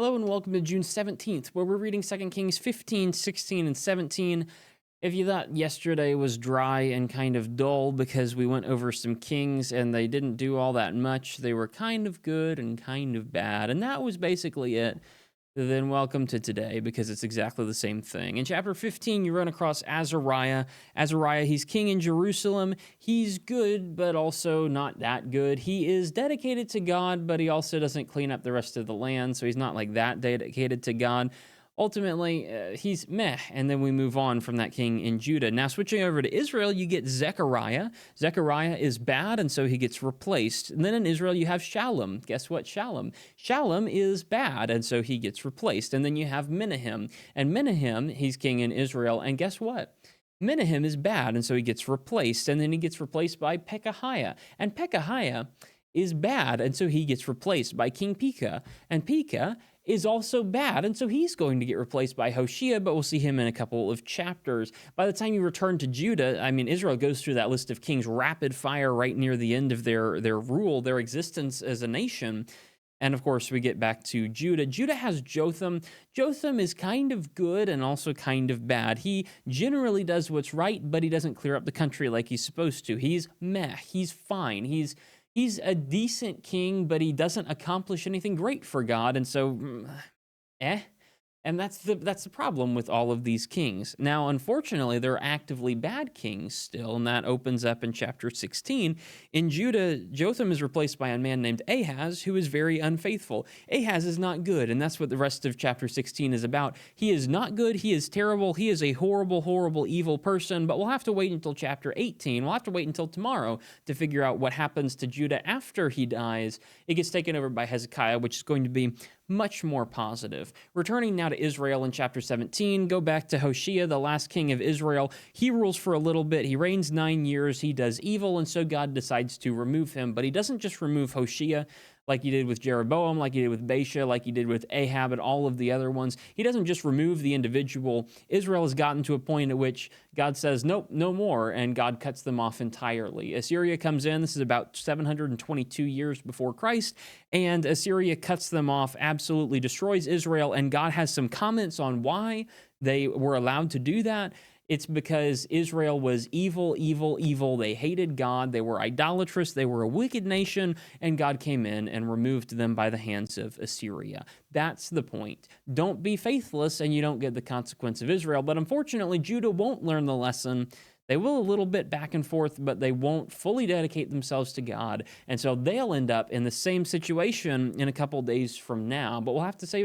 Hello and welcome to June 17th, where we're reading 2 Kings 15, 16, and 17. If you thought yesterday was dry and kind of dull because we went over some kings and they didn't do all that much, they were kind of good and kind of bad, and that was basically it, then welcome to today because it's exactly the same thing. In chapter 15, you run across Azariah. Azariah, he's king in Jerusalem. He's good, but also not that good. He is dedicated to God, but he also doesn't clean up the rest of the land, so he's not like that dedicated to God. Ultimately, he's meh, and then we move on from that king in Judah. Now, switching over to Israel, you get Zechariah. Zechariah is bad, and so he gets replaced. And then in Israel, you have Shallum. Guess what? Shallum is bad, and so he gets replaced. And then you have Menahem. And Menahem, he's king in Israel, and guess what? Menahem is bad, and so he gets replaced. And then he gets replaced by Pekahiah. And Pekahiah is bad, and so he gets replaced by King Pekah. And Pekah is also bad, and so he's going to get replaced by Hoshea, but we'll see him in a couple of chapters. By the time you return to Judah, Israel goes through that list of kings rapid fire right near the end of their rule, their existence as a nation. And of course, we get back to Judah. Judah has Jotham. Jotham is kind of good and also kind of bad. He generally does what's right, but he doesn't clear up the country like he's supposed to. He's meh. He's fine. He's a decent king, but he doesn't accomplish anything great for God, and so, eh. And that's the problem with all of these kings. Now, unfortunately, there are actively bad kings still, and that opens up in chapter 16. In Judah, Jotham is replaced by a man named Ahaz, who is very unfaithful. Ahaz is not good, and that's what the rest of chapter 16 is about. He is not good, he is terrible, he is a horrible, horrible, evil person, but we'll have to wait until chapter 18. We'll have to wait until tomorrow to figure out what happens to Judah after he dies. It gets taken over by Hezekiah, which is going to be much more positive. Returning now to Israel in chapter 17, go back to Hoshea, the last king of Israel. He rules for a little bit. He reigns 9 years. He does evil, and so God decides to remove him. But he doesn't just remove Hoshea like he did with Jeroboam, like he did with Baasha, like he did with Ahab and all of the other ones. He doesn't just remove the individual. Israel has gotten to a point at which God says, nope, no more, and God cuts them off entirely. Assyria comes in. This is about 722 years before Christ, and Assyria cuts them off, absolutely destroys Israel, and God has some comments on why they were allowed to do that. It's because Israel was evil, evil, evil. They hated God. They were idolatrous. They were a wicked nation, and God came in and removed them by the hands of Assyria. That's the point. Don't be faithless, and you don't get the consequence of Israel. But unfortunately, Judah won't learn the lesson. They will a little bit back and forth, but they won't fully dedicate themselves to God. And so they'll end up in the same situation in a couple days from now. But we'll have to save it